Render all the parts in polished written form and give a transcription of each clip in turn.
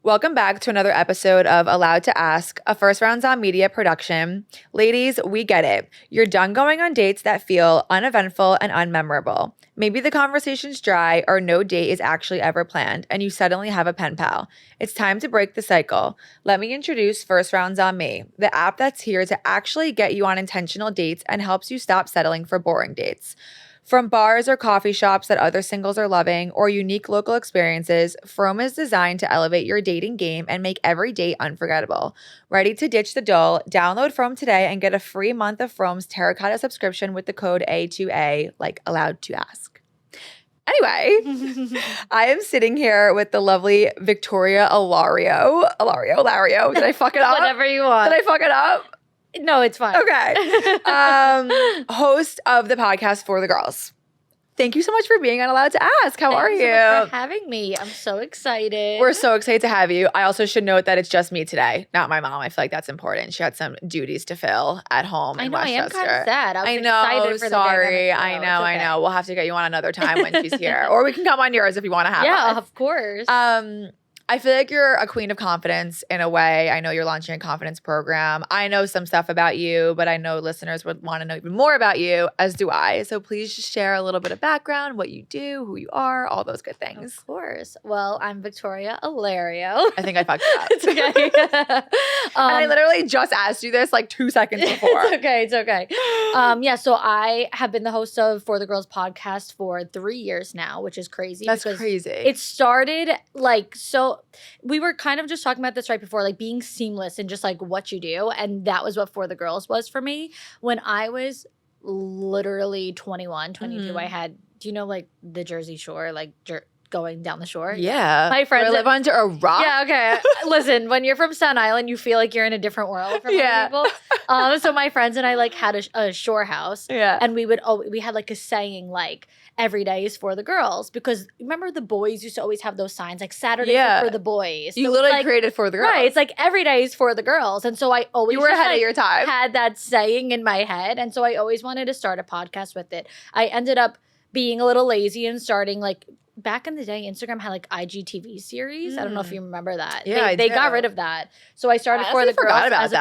Welcome back to another episode of Allowed to Ask, a First Rounds on Media production. Ladies, we get it. You're done going on dates that feel uneventful and unmemorable. Maybe the conversation's dry or no date is actually ever planned, and you suddenly have a pen pal. It's time to break the cycle. Let me introduce First Rounds on Me, the app that's here to actually get you on intentional dates and helps you stop settling for boring dates. From bars or coffee shops that other singles are loving or unique local experiences, From is designed to elevate your dating game and make every date unforgettable. Ready to ditch the dull? Download From today and get a free month of From's Terracotta subscription with the code A2A, like allowed to ask. Anyway, I am sitting here with the lovely Victoria Alario. Alario. Did I fuck it up? Whatever you want. Did I fuck it up? No, it's fine. Okay. Host of the podcast For the Girls. Thank you so much for being on Allowed to Ask. How are you? Thank you so much for having me. I'm so excited. We're so excited to have you. I also should note that it's just me today, not my mom. I feel like that's important. She had some duties to fill at home in Westchester. I am kind of sad. I know. Excited for Sorry. the I know. We'll have to get you on another time when she's here. Or we can come on yours if you want to have Yeah, us. of course. I feel like you're a queen of confidence in a way. I know you're launching a confidence program. I know some stuff about you, but I know listeners would want to know even more about you, as do I. So please just share a little bit of background, what you do, who you are, all those good things. Of course. Well, I'm Victoria Alario. I think I fucked it up. It's okay. And I literally just asked you this like 2 seconds before. It's okay. So I have been the host of For the Girls podcast for 3 years now, which is crazy. That's crazy. It started we were kind of just talking about this right before, like being seamless and just like what you do. And that was what For the Girls was for me. When I was literally 21, 22, I had, do you know like the Jersey Shore, like going down the shore? Yeah. My friends live under a rock. Yeah, okay. Listen, when you're from Staten Island, you feel like you're in a different world from other people. So my friends and I like had a shore house. Yeah. And we had like a saying like, every day is for the girls, because remember the boys used to always have those signs like Saturdays are for the boys. You literally created For the Girls. Right. It's like every day is for the girls. And so I always You were ahead of your time. Had that saying in my head. And so I always wanted to start a podcast with it. I ended up being a little lazy and starting like back in the day, Instagram had like IGTV series. I don't know if you remember that. Yeah, they got rid of that. So I started For the Girls as a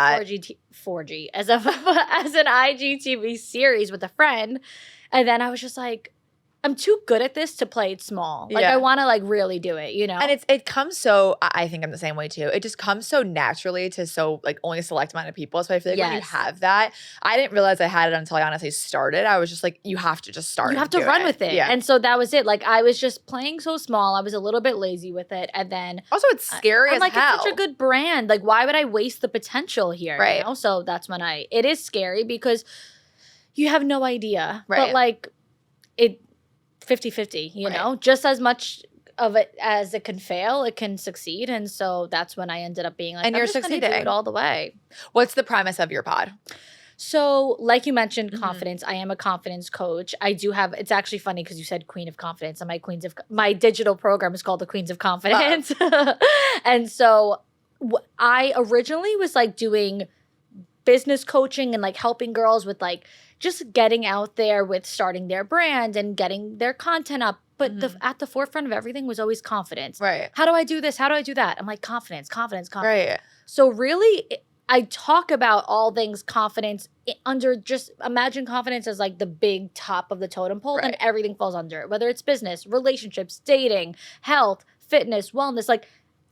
4G as an IGTV series with a friend. And then I was just like, I'm too good at this to play it small. Like I want to like really do it, you know? And it comes so, I think I'm the same way too. It just comes so naturally to so like only a select amount of people. So I feel like when you have that, I didn't realize I had it until I honestly started. I was just like, you have to just start. You have to run with it. Yeah. And so that was it. Like I was just playing so small. I was a little bit lazy with it. And then also it's scary as hell. It's such a good brand. Like why would I waste the potential here? Right. You know? So that's when it is scary because you have no idea. Right. But like 50-50, you know, just as much of it as it can fail, it can succeed. And so that's when I ended up being like, and you're succeeding. Do it all the way. What's the premise of your pod? So like you mentioned, confidence. I am a confidence coach. I do have, it's actually funny because you said Queen of Confidence, and my digital program is called the Queens of Confidence. And so I originally was like doing business coaching and like helping girls with like just getting out there with starting their brand and getting their content up. But at the forefront of everything was always confidence. Right. How do I do this? How do I do that? I'm like, confidence. Right. So really, I talk about all things confidence under, just imagine confidence as like the big top of the totem pole, and everything falls under it, whether it's business, relationships, dating, health, fitness, wellness, like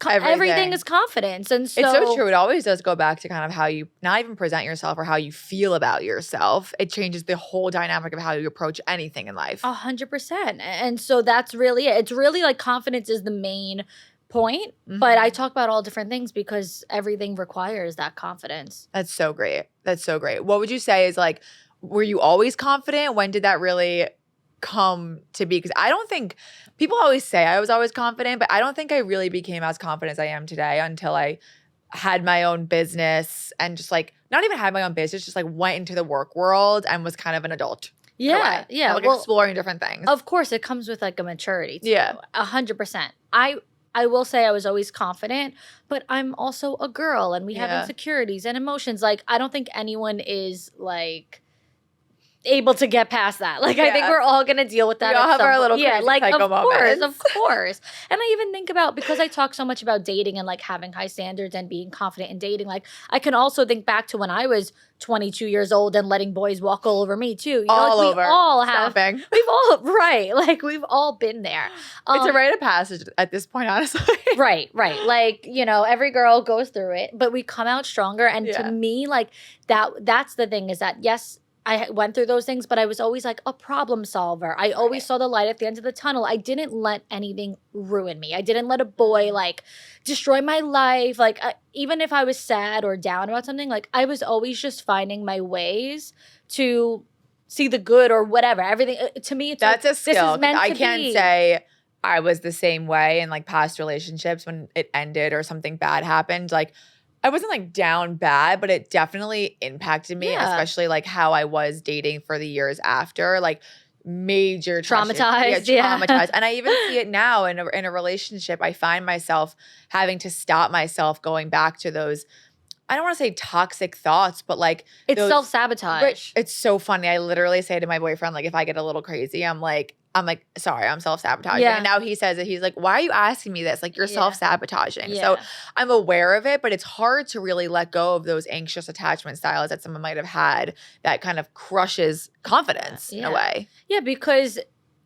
everything is confidence. And so it's so true. It always does go back to kind of how you not even present yourself or how you feel about yourself. It changes the whole dynamic of how you approach anything in life. 100%. And so that's really it. It's really like confidence is the main point, but I talk about all different things because everything requires that confidence. That's so great. What would you say is like, were you always confident? When did that really come to be? Because I don't think people always say I was always confident, but I don't think I really became as confident as I am today until I had my own business and just like not even had my own business, just like went into the work world and was kind of an adult. Yeah. Like exploring different things. Of course, it comes with like a maturity too. Yeah. 100%. I will say I was always confident, but I'm also a girl and we have insecurities and emotions. Like I don't think anyone is like able to get past that. Like, I think Yeah. we're all going to deal with that. We all at have some our little point. crazy like, psycho of course, moments. of course. And I even think about, because I talk so much about dating and like having high standards and being confident in dating, like I can also think back to when I was 22 years old and letting boys walk all over me too. You know, All like, over. we all have, Stomping. we've all, right. Like we've all been there. It's a rite of passage at this point, honestly. Right. Like, you know, every girl goes through it, but we come out stronger. And to me, like that's the thing, is that yes, I went through those things, but I was always like a problem solver. I always saw the light at the end of the tunnel. I didn't let anything ruin me. I didn't let a boy like destroy my life. Like even if I was sad or down about something, like I was always just finding my ways to see the good or whatever. Everything to me, it's That's like, a skill. This is meant I to can't be. say I was the same way in like past relationships when it ended or something bad happened. Like I wasn't like down bad, but it definitely impacted me, Yeah. especially like how I was dating for the years after. Like major Traumatized, yeah, yeah. traumatized. And I even see it now in a relationship. I find myself having to stop myself going back to those, I don't want to say toxic thoughts, but like It's those- self-sabotage. But it's so funny. I literally say to my boyfriend, like, if I get a little crazy, I'm like, sorry, I'm self-sabotaging. Yeah. And now he says it. He's like, why are you asking me this? Like, you're Yeah. self-sabotaging. Yeah. So I'm aware of it, but it's hard to really let go of those anxious attachment styles that someone might have had that kind of crushes confidence in a way. Yeah, because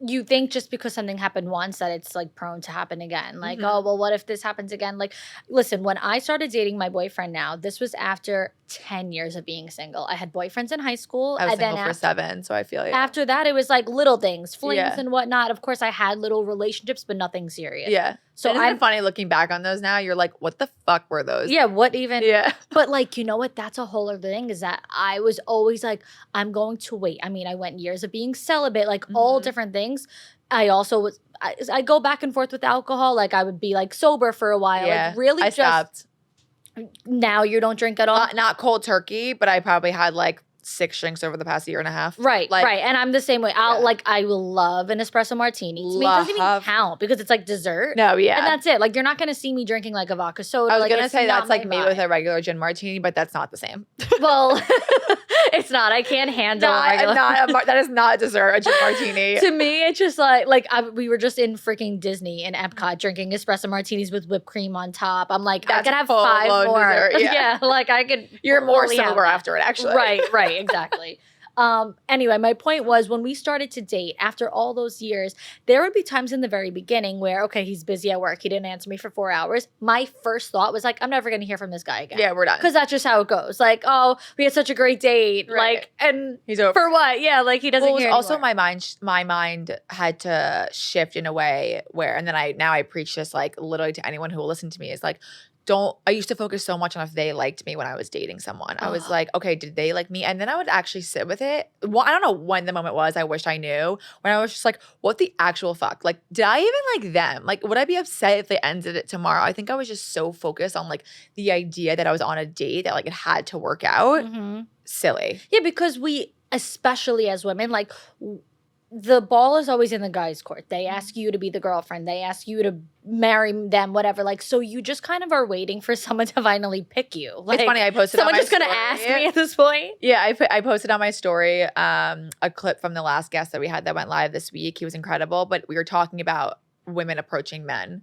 you think just because something happened once that it's like prone to happen again. Like, Mhm. oh, well, what if this happens again? Like, listen, when I started dating my boyfriend now, this was after 10 years of being single. I had boyfriends in high school. I was and single then for 7, so I feel you. after that, it was like little things, flings Yeah. and whatnot. Of course, I had little relationships, but nothing serious. Yeah. So Isn't it funny looking back on those now? You're like, what the fuck were those? Yeah, what even? Yeah. But like, you know what? That's a whole other thing, is that I was always like, I'm going to wait. I mean, I went years of being celibate, like all Mhm. different things. I also was, I go back and forth with alcohol. Like I would be like sober for a while. Yeah. Like really I just, stopped. now you don't drink at all? Not cold turkey, but I probably had like 6 drinks over the past year and a half. Right, Like, right. And I'm the same way. I will love an espresso martini. To me, it doesn't even Love. count because it's like dessert. No, yeah. And that's it. Like you're not going to see me drinking like a vodka soda. I was like, gonna it's say not that's like my me with vibe. a regular gin martini, but that's not the same. Well, it's not. I can't handle regular. That is not dessert, a gin martini. To me, it's just we were just in freaking Disney in Epcot drinking espresso martinis with whipped cream on top. I'm like, I That's could have full 5 blown more. dessert, yeah. Like I could. You're more fully have sober that. after it, actually. Right, exactly. Anyway, my point was, when we started to date, after all those years, there would be times in the very beginning where, okay, he's busy at work. He didn't answer me for 4 hours. My first thought was like, I'm never going to hear from this guy again. Yeah, we're done. Because that's just how it goes. Like, oh, we had such a great date. Right. Like, and He's over. for what? Yeah, like he doesn't Well, it was hear also anymore. my mind had to shift in a way where, and then I preach this like literally to anyone who will listen to me, is like, I used to focus so much on if they liked me when I was dating someone. I was Ugh. like, okay, did they like me? And then I would actually sit with it. Well, I don't know when the moment was. I wish I knew. When I was just like, what the actual fuck? Like, did I even like them? Like, would I be upset if they ended it tomorrow? I think I was just so focused on like the idea that I was on a date that like it had to work out. Mhm. Silly. Yeah, because we, especially as women, like the ball is always in the guy's court. They ask you to be the girlfriend. They ask you to marry them, whatever. Like, so you just kind of are waiting for someone to finally pick you. Like, It's funny. I posted on someone my just gonna story. ask me at this point. Yeah, I posted on my story a clip from the last guest that we had that went live this week. He was incredible, but we were talking about women approaching men,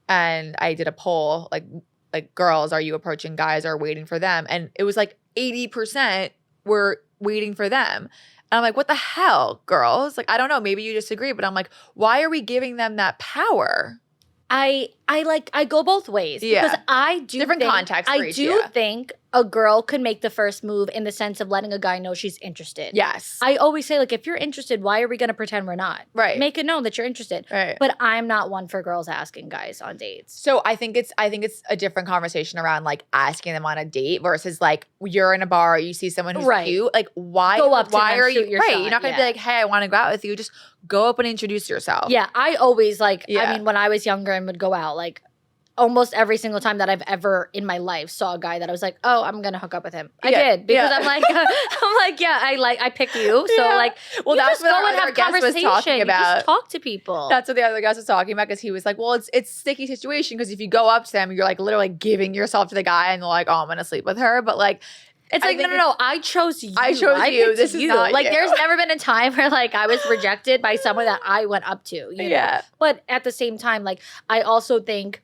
and I did a poll like girls, are you approaching guys or waiting for them? And it was like 80% were waiting for them. And I'm like, what the hell, girls? Like, I don't know, maybe you disagree, but I'm like, why are we giving them that power? I go both ways. Yeah. Because I do Different think, context for each, do yeah. think a girl could make the first move in the sense of letting a guy know she's interested. Yes. I always say, like, if you're interested, why are we gonna pretend we're not? Right. Make it known that you're interested. Right. But I'm not one for girls asking guys on dates. So I think it's a different conversation around like asking them on a date versus like you're in a bar, you see someone who's Right. cute, like why Go up to why them, are shoot you your right? shot, You're not gonna yeah. be like, hey, I want to go out with you. Just go up and introduce yourself. Yeah, I always like, Yeah. I mean, when I was younger and would go out, like almost every single time that I've ever in my life saw a guy that I was like, oh, I'm gonna hook up with him. I Yeah, did because yeah. I'm like, yeah, I picked you. So Yeah. like, Well, you that's just what go our and other have guest was conversation. talking You about. just talk to people. That's what the other guys was talking about because he was like, well, it's a sticky situation because if you go up to them, you're like literally giving yourself to the guy and they're like, oh, I'm gonna sleep with her. But like It's like, no, I chose you. I chose you. picked This is not like, you. there's never been a time where like I was rejected by someone that I went up to. You know? But at the same time, like I also think,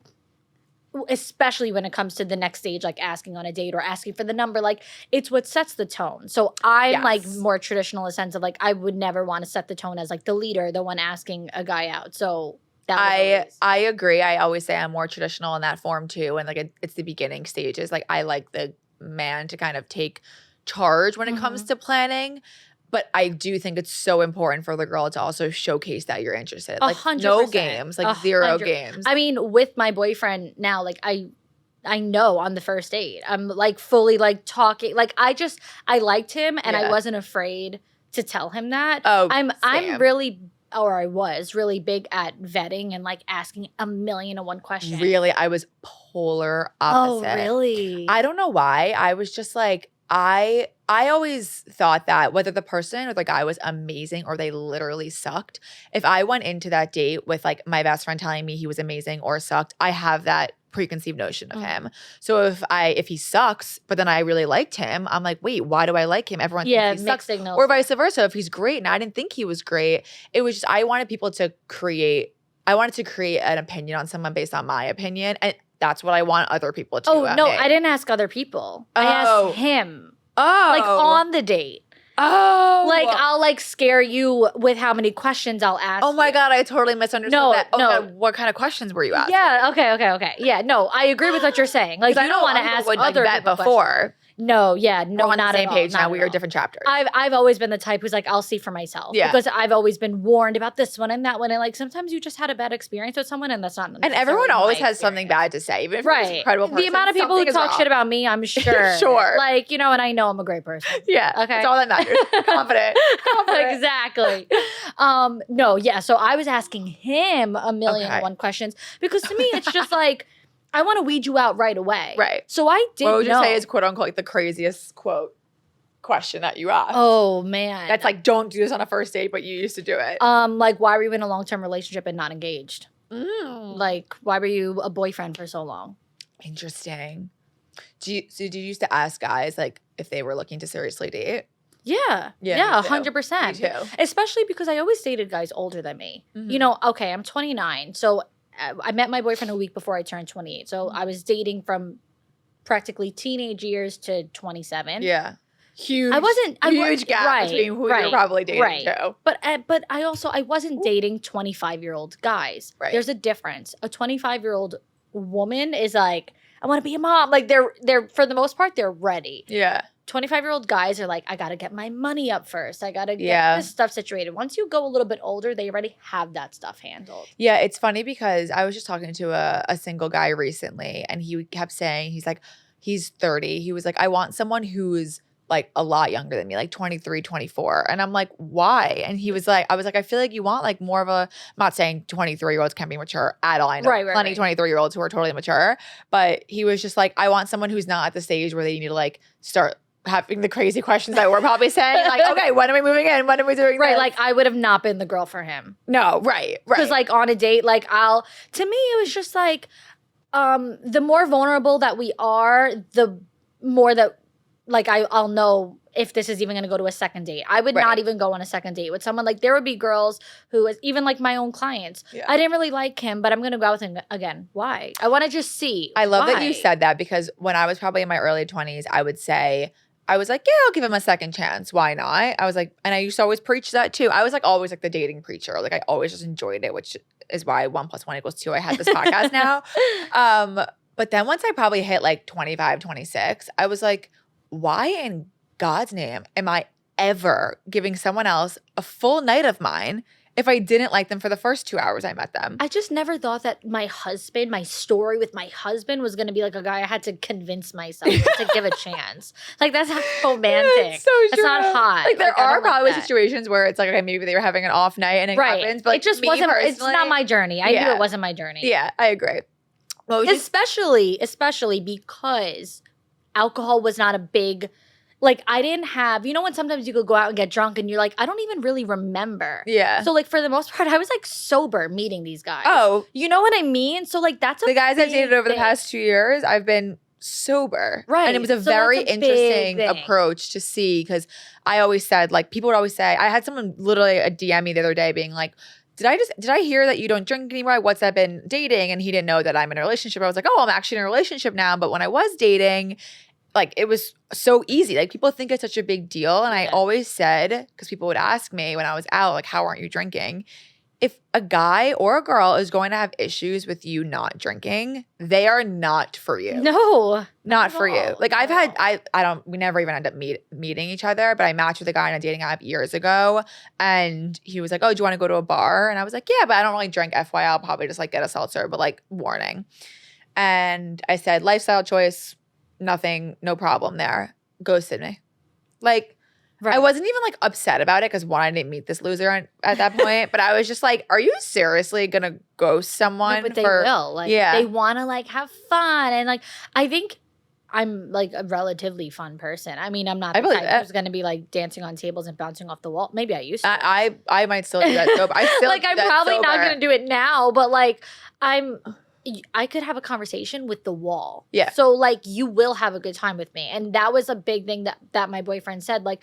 especially when it comes to the next stage, like asking on a date or asking for the number, like it's what sets the tone. So I'm like more traditional in the sense of like I would never want to set the tone as like the leader, the one asking a guy out. So I agree. I always say I'm more traditional in that form too. And like it's the beginning stages. Like I like the man to kind of take charge when it comes to planning. But I do think it's so important for the girl to also showcase that you're interested. Like 100%. no games, like 0 games. I mean, with my boyfriend now, like I know on the first date, I'm like fully like talking. Like I liked him and I wasn't afraid to tell him that. I'm really, or I was really big at vetting and like asking 1,000,001 questions. Really? I was polar opposite. Oh, really? I don't know why. I was just like, I always thought that whether the person or the guy was amazing or they literally sucked, if I went into that date with like my best friend telling me he was amazing or sucked, I have that preconceived notion of him. So if he sucks, but then I really liked him, I'm like, wait, why do I like him? Everyone thinks he sucks. Signals. Or vice versa. If he's great and I didn't think he was great, it was just I wanted to create an opinion on someone based on my opinion. And that's what I want other people to do. Oh, no, I didn't ask other people. I asked him. Like on the date. Oh. Like I'll like scare you with how many questions I'll ask. Oh my God, I totally misunderstood that. Oh no. God, what kind of questions were you asking? Yeah, okay. Yeah, no, I agree with what you're saying. Like you don't want to ask other people before. Questions. No, yeah, no, we're on not the same at page all, now. We are different chapters. I've always been the type who's like, I'll see for myself. Yeah. Because I've always been warned about this one and that one. And like sometimes you just had a bad experience with someone and that's not. And everyone always has something bad to say, even if it's an incredible person. The amount of people who talk shit about me, I'm sure. Sure. Like, you know, and I know I'm a great person. Yeah. Okay. That's all that matters. Confident. Exactly. No, yeah. So I was asking him 1,000,001 questions because to me, it's just like, I want to weed you out right away. Right. So I did know. What would you say is quote unquote like the craziest quote question that you asked? Oh man. That's like, don't do this on a first date, but you used to do it. Like why were you in a long-term relationship and not engaged? Like why were you a boyfriend for so long? Interesting. Did you used to ask guys like if they were looking to seriously date? Yeah, 100%. Me too. Especially because I always dated guys older than me. You know, okay, I'm 29, so I met my boyfriend a week before I turned 28. So I was dating from practically teenage years to 27. Yeah. Huge gap between who you're probably dating too. But I wasn't dating 25-year-old guys. Right. There's a difference. A 25-year-old woman is like, I want to be a mom. Like they're for the most part, they're ready. Yeah. 25-year-old guys are like, I got to get my money up first. I got to get this stuff situated. Once you go a little bit older, they already have that stuff handled. Yeah, it's funny because I was just talking to a single guy recently and he kept saying, he's like, he's 30. He was like, I want someone who's like a lot younger than me, like 23, 24. And I'm like, why? And he was like, I was like, I feel like you want like more of a, I'm not saying 23-year-olds can be mature at all. I know plenty 23-year-olds who are totally mature. But he was just like, I want someone who's not at the stage where they need to like start having the crazy questions that we're probably saying. Like, okay, when are we moving in? When are we doing this? Right, like I would have not been the girl for him. No, right. Because like on a date, like to me, it was just like, the more vulnerable that we are, the more that like I'll know if this is even going to go to a second date. I would not even go on a second date with someone. Like there would be girls who was even like my own clients. Yeah. I didn't really like him, but I'm going to go out with him again. Why? I want to just see. I love that you said that because when I was probably in my early 20s, I was like, yeah, I'll give him a second chance. Why not? I was like, and I used to always preach that too. I was like always like the dating preacher. Like I always just enjoyed it, which is why 1 + 1 = 2. I had this podcast now. But then once I probably hit like 25, 26, I was like, why in God's name am I ever giving someone else a full night of mine if I didn't like them for the first 2 hours I met them? I just never thought that my story with my husband was going to be like a guy I had to convince myself to give a chance. Like that's not romantic. That's so true. That's not hot. Like there are probably situations where it's like, okay, maybe they were having an off night and it happens. But like, it just wasn't, it's not my journey. I knew it wasn't my journey. Yeah, I agree. Especially because alcohol was not a big, like I didn't have, you know when sometimes you could go out and get drunk and you're like, I don't even really remember. Yeah. So like for the most part, I was like sober meeting these guys. Oh. You know what I mean? So like that's the guys I've dated over the past 2 years, I've been sober. Right. And it was a So very that's a big interesting thing. approach to see, because I always said, like, people would always say, I had someone literally a DM me the other day being like, did I hear that you don't drink anymore? What's that been dating? And he didn't know that I'm in a relationship. I was like, oh, I'm actually in a relationship now. But when I was dating, like, it was so easy. Like, people think it's such a big deal. And I always said, because people would ask me when I was out, like, how aren't you drinking? If a guy or a girl is going to have issues with you not drinking, they are not for you. No. Not for you. Like, I've had, No. we never even end up meeting each other, but I matched with a guy on a dating app years ago, and he was like, oh, do you want to go to a bar? And I was like, yeah, but I don't really drink, FYI. I'll probably just like get a seltzer, but like, warning. And I said, lifestyle choice, nothing, no problem there. Ghosted me. Like, Right. I wasn't even like upset about it because one, I didn't meet this loser at that point, but I was just like, are you seriously gonna ghost someone? No, but they will. Like, they want to like have fun. And like, I think I'm like a relatively fun person. I mean, I'm not the type who's going to be like dancing on tables and bouncing off the wall. Maybe I used to. I might still do that sober. I still like, I'm probably not going to do it now, but like, I could have a conversation with the wall. Yeah. So like, you will have a good time with me. And that was a big thing that my boyfriend said. Like,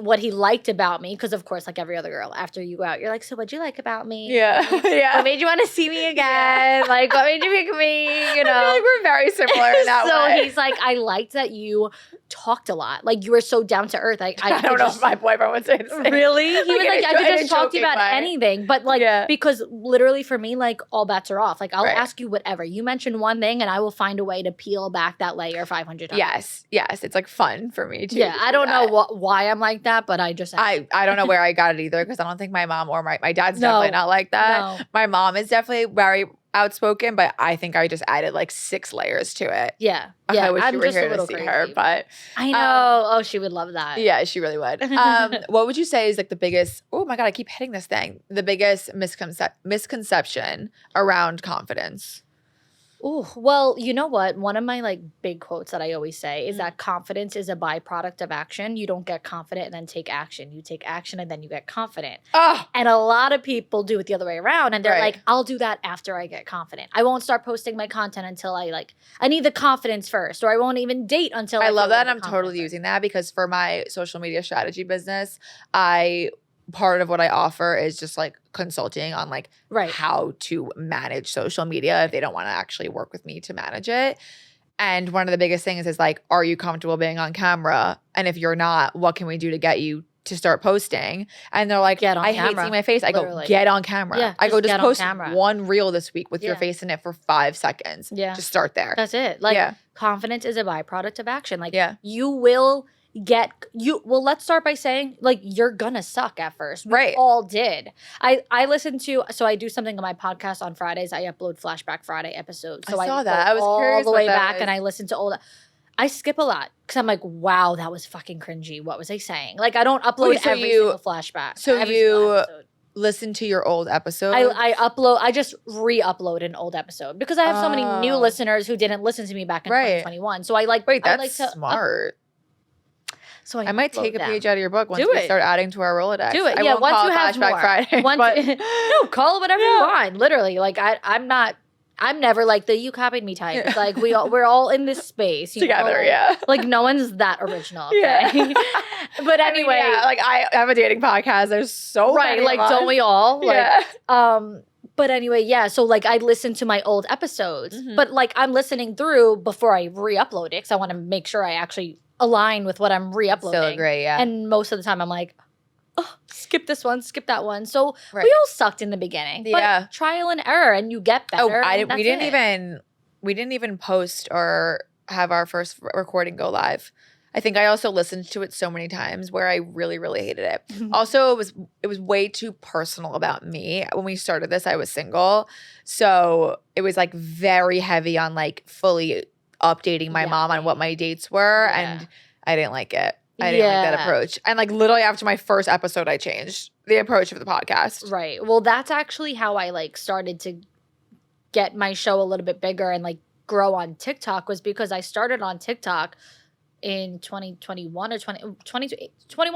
what he liked about me, because of course, like every other girl, after you go out, you're like, so what'd you like about me? Yeah. Yeah. What made you want to see me again? Yeah. Like, what made you pick me? You know? I feel like we're very similar in that way. So he's like, I liked that you talked a lot. Like, you were so down to earth. Like, I don't know if my boyfriend would say the same. Really? He was like, I could just talk to you about anything. But like, because literally for me, like, all bets are off. Like, I'll ask you whatever. You mention one thing and I will find a way to peel back that layer 500 times. Yes. Yes. It's like fun for me too. Yeah. I don't know why I'm like that, but I don't know where I got it either, because I don't think my mom or my dad's definitely not like that. No. My mom is definitely very outspoken, but I think I just added like 6 layers to it. Yeah. Yeah. I wish you were here to see her, but I know. She would love that. Yeah, she really would. What would you say is like the biggest, oh my God, I keep hitting this thing, the biggest misconception around confidence? Oh, well, you know what? One of my like big quotes that I always say is that confidence is a byproduct of action. You don't get confident and then take action. You take action and then you get confident. Oh. And a lot of people do it the other way around. And they're like, I'll do that after I get confident. I won't start posting my content until I need the confidence first, or I won't even date until I love that. I'm totally using that, because for my social media strategy business, part of what I offer is just like consulting on like how to manage social media if they don't want to actually work with me to manage it. And one of the biggest things is like, are you comfortable being on camera? And if you're not, what can we do to get you to start posting? And they're like, I hate seeing my face. I go, get on camera. Yeah, I go, just post one reel this week with your face in it for 5 seconds. Yeah. Just start there. That's it. Like, confidence is a byproduct of action. Like, you will let's start by saying, like, you're gonna suck at first. We all did. I listened to, so I do something on my podcast on Fridays. I upload Flashback Friday episodes. So I saw that. I was curious all the way back, and I listen to all that. I skip a lot because I'm like, wow, that was fucking cringy. What was I saying? Like, I don't upload every single flashback. So you listen to your old episode? I just re-upload an old episode because I have so many new listeners who didn't listen to me back in 2021. So that's smart. So I might take a page out of your book once we start adding to our Rolodex. Do it. Once you have more. Friday, no, call it whatever you want. Literally, like I'm never like the you copied me type. It's like we're all in this space together. Like no one's that original. Okay? But anyway, like I have a dating podcast. There's so many like don't we all? Like, But anyway, so like I listen to my old episodes, but like I'm listening through before I re-upload it because I want to make sure I actually align with what I'm re-uploading. Still agree, And most of the time I'm like, oh, skip this one, skip that one. So we all sucked in the beginning. But trial and error, and you get better. We didn't even post or have our first recording go live. I think I also listened to it so many times where I really, really hated it. Also, it was way too personal about me. When we started this, I was single. So it was like very heavy on like fully updating my mom on what my dates were. And I didn't like it. I didn't like that approach. And like literally after my first episode, I changed the approach of the podcast. Right. Well, that's actually how I like started to get my show a little bit bigger and like grow on TikTok, was because I started on TikTok in 2021 or 21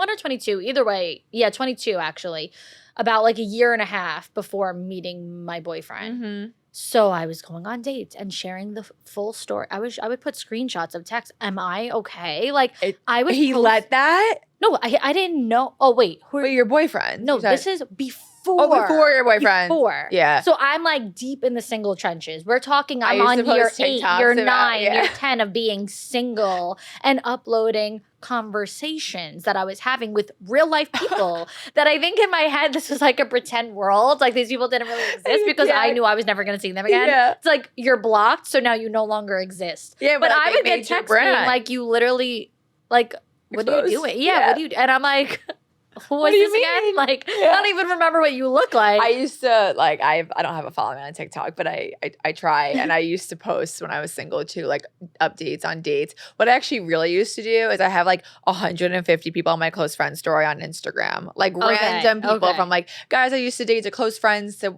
or 22, either way. Yeah, 22 actually, about like a year and a half before meeting my boyfriend. So I was going on dates and sharing the full story. I would put screenshots of text. Am I okay? Like I would. He let that? No, I didn't know. Oh wait, Wait, your boyfriend? No, this is before. Oh, before your boyfriend. Before. Yeah. So I'm like deep in the single trenches. We're talking. I'm I used on to year post 8, TikToks year about- 9, yeah. year 10 of being single and uploading conversations that I was having with real life people that I think in my head this was like a pretend world. Like these people didn't really exist because Yeah. I knew I was never going to see them again. Yeah. It's like you're blocked, so now you no longer exist. Yeah, but like, I they would get made your texts being brand. like, you literally, like, what are you Exposed. doing? Yeah. What do you do? And I'm like, What what's do you this again? mean? Like, Yeah. I don't even remember what you look like. I used to like I don't have a following on TikTok, but I try, and I used to post when I was single too, like updates on dates. What I actually really used to do is I have like 150 people on my close friend story on Instagram, like random people from like guys I used to date to close friends to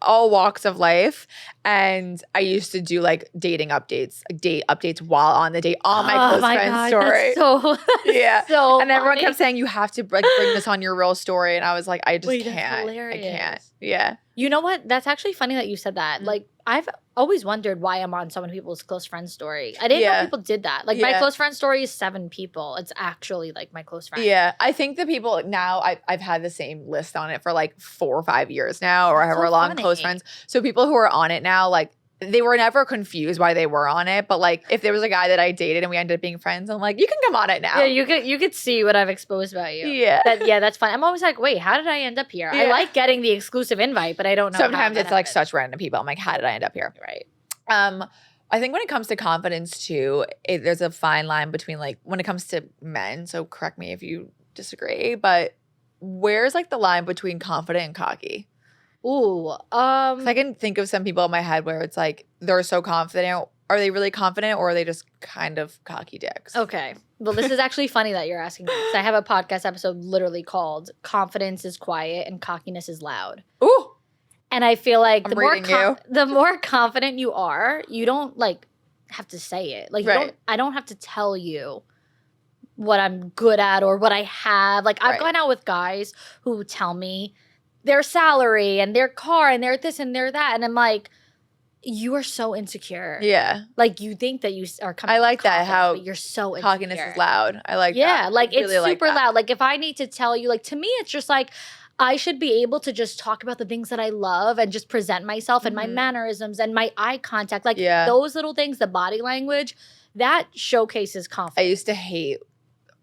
all walks of life, and I used to do like dating updates, like date updates while on the date on my close friend story. That's so Yeah. so And everyone funny. kept saying you have to like bring this on your real story, and I was like, I just Wait, that's can't. I hilarious. can't. Yeah. You know what? That's actually funny that you said that. Mhm. Like, I've always wondered why I'm on so many people's close friend story. I didn't know Yeah. people did that. Like, my Yeah. close friend story is 7 people. It's actually like my close friend. Yeah, I think the people now I've had the same list on it for like 4 or 5 years now, or That's however so long, close funny. friends. So people who are on it now, like they were never confused why they were on it. But like if there was a guy that I dated and we ended up being friends, I'm like, you can come on it now. Yeah, you could see what I've exposed about you. Yeah. That's fine. I'm always like, wait, how did I end up here? I Yeah. like getting the exclusive invite, but I don't know. how Sometimes that it's like happened. such random people. I'm like, how did I end up here? Right. I think when it comes to confidence too, there's a fine line between like when it comes to men. So correct me if you disagree, but where's like the line between confident and cocky? Ooh. 'Cause I can think of some people in my head where it's like they're so confident. Are they really confident, or are they just kind of cocky dicks? Okay. Well, this is actually funny that you're asking this. I have a podcast episode literally called "Confidence is Quiet and Cockiness is Loud." Ooh. And I feel like I'm reading you. the more confident you are, you don't like have to say it. Like Right. I don't have to tell you what I'm good at or what I have. Like I've Right. gone out with guys who tell me their salary and their car and their this and their that, and I'm like, you are so insecure. Yeah. Like you think that you are coming I like that, confident, how but you're so insecure. Cockiness is loud. I like that. Yeah, like I it's really like super that. loud. Like if I need to tell you, like to me, it's just like I should be able to just talk about the things that I love and just present myself and my Mhm. mannerisms and my eye contact. Like Yeah. those little things, the body language, that showcases I confidence. used to hate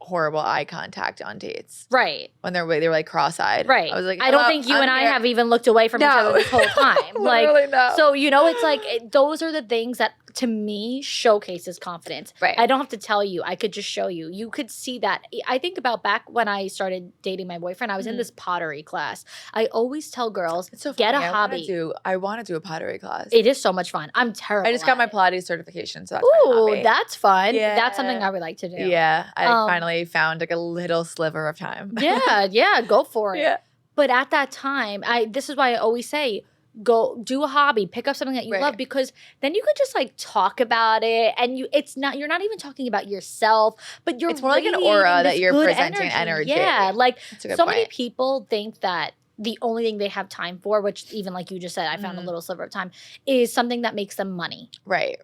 horrible eye contact on dates Right. when they were like cross-eyed. Right. I was like, I don't "Oh, think you I'm and I here." have even looked away from each No. other this whole time. Like, Literally no. so, you know, it's like those are the things that to me showcases confidence. Right. I don't have to tell you. I could just show you. You could see that. I think about back when I started dating my boyfriend, I was in Mhm. this pottery class. I always tell girls, It's so get a funny. hobby. I want to do a pottery class. It is so much fun. I'm terrible. I just got at my it. Pilates certification, so that's my Ooh, hobby. that's fun. Yeah. That's something I would like to do. Yeah, I Um, finally found like a little sliver of time. Yeah, go for it. Yeah. But at that time, this is why I always say, go do a hobby, pick up something that you Right. love, because then you could just like talk about it, and you're not even talking about yourself, but you're It's more like an radiating aura that this you're good presenting energy. Yeah, like That's a good so many point. people think that the only thing they have time for, which even like you just said, I found a Mhm. little sliver of time, is something that makes them money. Right.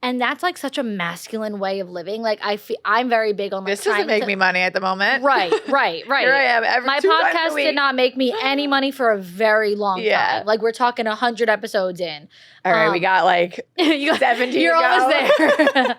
And that's like such a masculine way of living. Like I'm very big on like This doesn't trying make to, me money at the moment. right. Here I am. My 2 times a podcast week. did not make me any money for a very long Yeah. time. Like we're talking 100 episodes in. All right, we got like you got, 70 You're to go. almost there.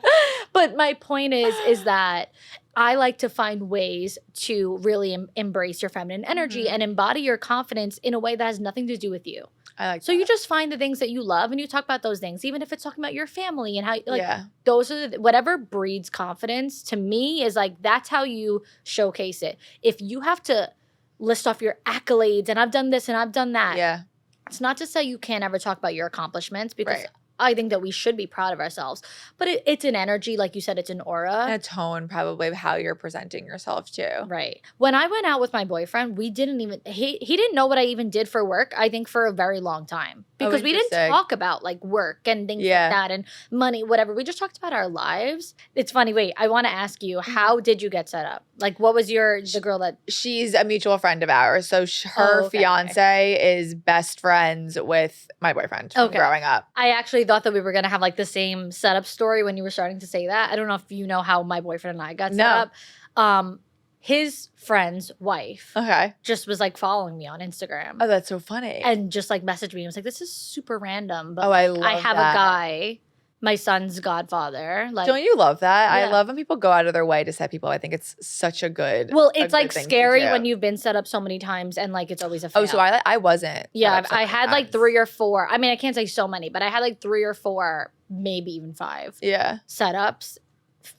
But my point is that I like to find ways to really embrace your feminine energy Mhm. and embody your confidence in a way that has nothing to do with you. I like So that. you just find the things that you love and you talk about those things, even if it's talking about your family and how like yeah. those are whatever breeds confidence to me is like that's how you showcase it. If you have to list off your accolades and I've done this and I've done that, Yeah. it's not to say you can't ever talk about your accomplishments, because Right. I think that we should be proud of ourselves. But it's an energy, like you said, it's an aura. And a tone probably of how you're presenting yourself too. Right. When I went out with my boyfriend, we didn't even he didn't know what I even did for work, I think for a very long time. Because we didn't talk about like work and things like that and money, whatever. We just talked about our lives. It's funny. Wait, I want to ask you, how did you get set up? Like, what was the girl that? She's a mutual friend of ours. So her fiance is best friends with my boyfriend from growing up. I actually thought that we were going to have like the same setup story when you were starting to say that. I don't know if you know how my boyfriend and I got set up. His friend's wife just was like following me on Instagram. Oh, that's so funny. And just like messaged me. I was like, this is super random. But I have a guy, my son's godfather. Like, don't you love that? I love when people go out of their way to set people. I think it's such a good. Well, it's like scary when you've been set up so many times and like it's always a fail. Oh, so I wasn't. Yeah, I had like 3 or 4. I mean, I can't say so many, but I had like 3 or 4, maybe even 5. Yeah. Setups.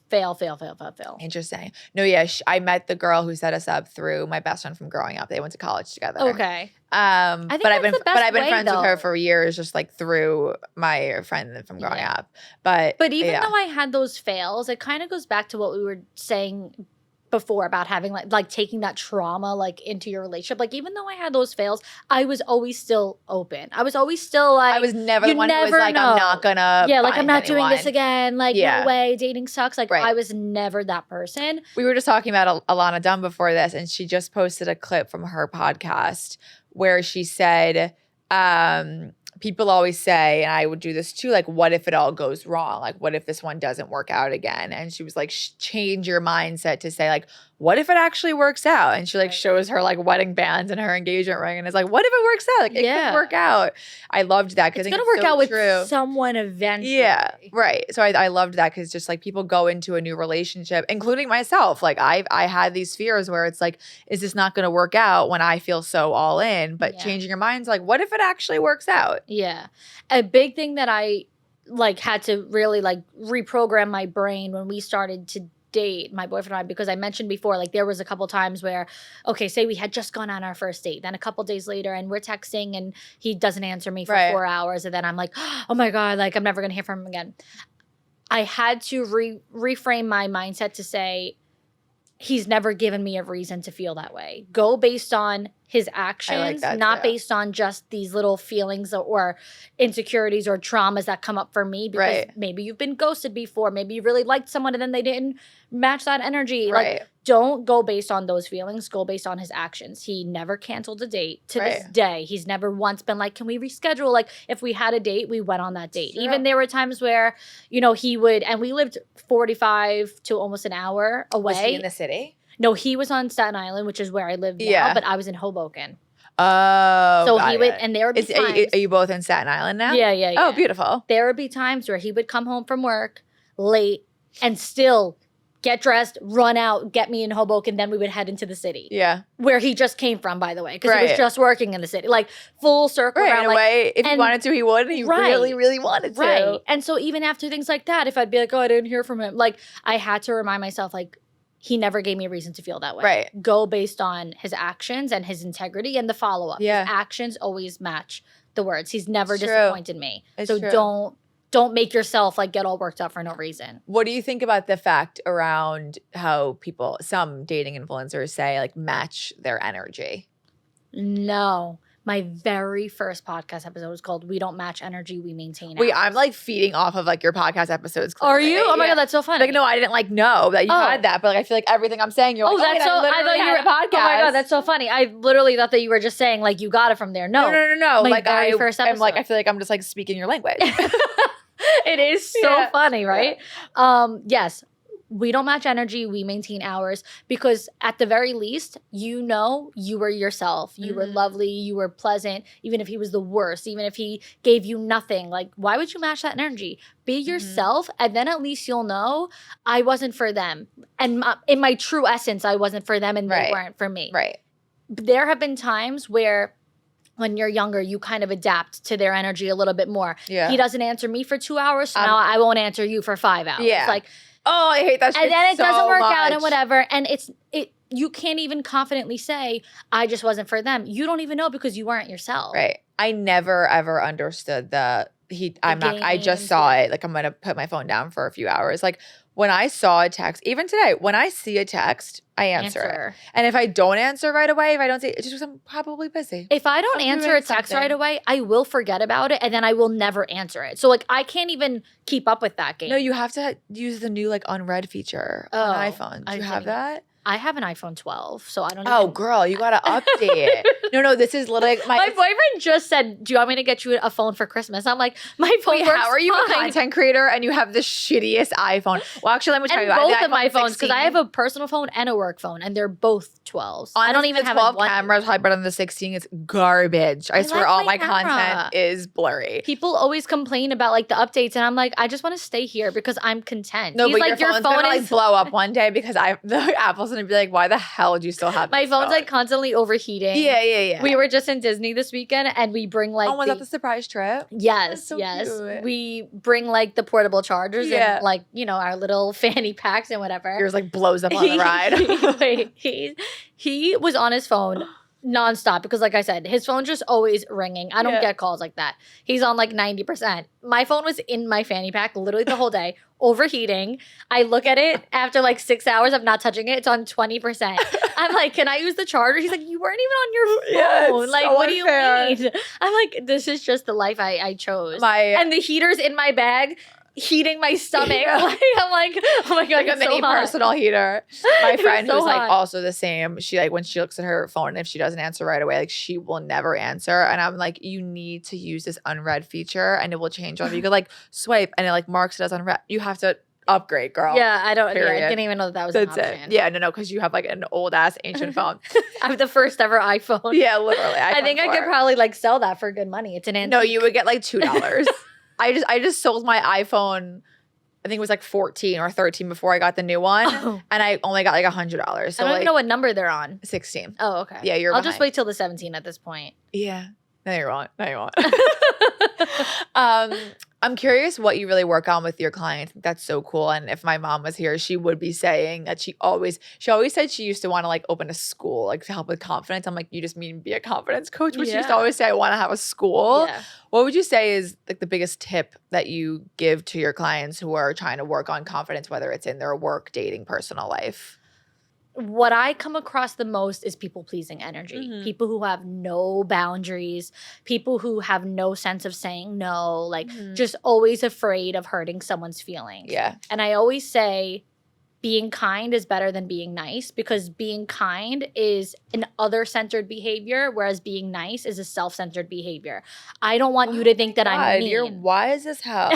Fail. Interesting. No, yeah, I met the girl who set us up through my best friend from growing up. They went to college together. Okay. I think but I've been friends with her for years, just like through my friend from growing up. But even though I had those fails, it kind of goes back to what we were saying before about having like taking that trauma like into your relationship. Like even though I had those fails, I was always still open. I was always still like, I was never the one who was like, I'm not gonna like I'm not doing this again. Like no way, dating sucks. Like I was never that person. We were just talking about Alana Dunn before this, and she just posted a clip from her podcast where she said, people always say, and I would do this too, like, what if it all goes wrong? Like, what if this one doesn't work out again? And she was like, change your mindset to say, like, what if it actually works out? And she like shows her like wedding bands and her engagement ring and is like, what if it works out? Like, it could work out. I loved that because it's going to work out with someone eventually. Yeah, right. So I loved that because just like people go into a new relationship, including myself. Like I had these fears where it's like, is this not going to work out when I feel so all in? But changing your mind's like, what if it actually works out? Yeah. A big thing that I like had to really like reprogram my brain when we started to date, my boyfriend and I, because I mentioned before, like there was a couple times where, okay, say we had just gone on our first date, then a couple days later and we're texting and he doesn't answer me for 4 hours. And then I'm like, oh my God, like I'm never going to hear from him again. I had to reframe my mindset to say, he's never given me a reason to feel that way. Go based on his actions, not based on just these little feelings or insecurities or traumas that come up for me because maybe you've been ghosted before. Maybe you really liked someone and then they didn't match that energy. Like, don't go based on those feelings. Go based on his actions. He never canceled a date to this day. He's never once been like, can we reschedule? Like, if we had a date, we went on that date. Sure. Even there were times where, you know, he would, and we lived 45 to almost an hour away. Was he in the city? No, he was on Staten Island, which is where I live now, but I was in Hoboken. Oh, so he would, and there would be times. Are you both in Staten Island now? Yeah. Oh, beautiful. There would be times where he would come home from work late and still get dressed, run out, get me in Hoboken, then we would head into the city. Yeah. Where he just came from, by the way, because he was just working in the city. Like, full circle around. In a way, if he wanted to, he would, and he really, really wanted to. Right. And so even after things like that, if I'd be like, oh, I didn't hear from him, like, I had to remind myself, like, he never gave me a reason to feel that way. Right. Go based on his actions and his integrity and the follow-up. Yeah. His actions always match the words. He's never disappointed me. It's so true. Don't make yourself like get all worked up for no reason. What do you think about the fact around how some dating influencers say like match their energy? No. My very first podcast episode was called We Don't Match Energy, We Maintain Wait, Ours. I'm like feeding off of like your podcast episodes. Are you? Oh my God, that's so funny. Like, no, I didn't like know that you had that, but like I feel like everything I'm saying, you're like, that's so, I thought you had a podcast. Oh my God, that's so funny. I literally thought that you were just saying like you got it from there. No. No. My like very first episode. I'm like, I feel like I'm just like speaking your language. It is so funny, right? Yeah. Yes. We don't match energy. We maintain ours because at the very least, you know, you were yourself. You were lovely. You were pleasant. Even if he was the worst, even if he gave you nothing, like, why would you match that energy? Be yourself. And then at least you'll know I wasn't for them. And in my true essence, I wasn't for them and they weren't for me. Right. There have been times where when you're younger, you kind of adapt to their energy a little bit more. Yeah. He doesn't answer me for 2 hours, so now I won't answer you for 5 hours. Yeah. Like, oh, I hate that shit. And then it doesn't work much. out and whatever. And you can't even confidently say, I just wasn't for them. You don't even know because you weren't yourself. Right. I never ever understood the The just games, saw yeah. it. Like, I'm gonna put my phone down for a few hours. Like, when I saw a text, even today, when I see a text, I answer it. And if I don't answer right away, if I don't see it, it's just because I'm probably busy. If I don't answer doing a text something. right away, I will forget about it and then I will never answer it. So like I can't even keep up with that game. No, you have to use the new like unread feature on iPhone. Do you have that? I have an iPhone 12, so I don't Oh, even. girl, you gotta update it. No, this is literally My boyfriend just said, "Do you want me to get you a phone for Christmas?" I'm like, "My phone Wait, works how are you a fine." content creator and you have the shittiest iPhone? Well, actually, let me tell And you, I both have of my iPhone phones, because I 16. have a personal phone and a work phone, and they're both 12s. I don't Honestly, even the have 12 one. cameras probably better than the 16. It's garbage. I swear, like all my my content camera. is blurry. People always complain about like the updates, and I'm like, I just want to stay here because I'm content. No, He's but like, your phone's phone gonna is like blow up one day because the Apple's gonna be like, why the hell do you still have my this phone's phone? like constantly overheating. Yeah. We were just in Disney this weekend, and we bring like was that the surprise trip? Yes, so yes. cute. We bring like the portable chargers Yeah. and like, our little fanny packs and whatever. Yours like blows up on the ride. Wait, he was on his phone nonstop because like I said, his phone's just always ringing. I don't get calls like that. He's on like 90%. My phone was in my fanny pack literally the whole day, overheating. I look at it after like 6 hours of not touching it. It's on 20%. I'm like, can I use the charger? He's like, you weren't even on your phone. It's like, so what unfair. do you mean? I'm like, this is just the life I chose. And And the heater's in my bag, heating my stomach. Yeah. Like, I'm like, oh my God, like a it's so mini hot. personal heater. My friend so who's like hot. also the same. She like when she looks at her phone, if she doesn't answer right away, like she will never answer. And I'm like, you need to use this unread feature, and it will change on you. You could like swipe, and it like marks it as unread. You have to upgrade, girl. Yeah, I Period. didn't even know that was That's an option. it. Yeah, no, because you have like an old ass ancient phone. I have the first ever iPhone. Yeah, literally. I think I could probably like sell that for good money. It's an antique. No, you would get like $2. I just sold my iPhone. I think it was like 14 or 13 before I got the new one, and I only got like $100. So I don't like, even know what number they're on. 16. Oh, okay. Yeah, you're I'll behind. just wait till the 17 at this point. Yeah. No, you're wrong. No, you won't. I'm curious what you really work on with your clients. That's so cool. And if my mom was here, she would be saying that she always said she used to want to like open a school, like to help with confidence. I'm like, you just mean be a confidence coach? But she used to always say, I want to have a school. Yeah. What would you say is like the biggest tip that you give to your clients who are trying to work on confidence, whether it's in their work, dating, personal life? What I come across the most is people-pleasing energy. Mhm. People who have no boundaries, people who have no sense of saying no, like just always afraid of hurting someone's feelings. Yeah. And I always say being kind is better than being nice, because being kind is an other-centered behavior, whereas being nice is a self-centered behavior. I don't want you to think that I'm mean. You're wise as hell.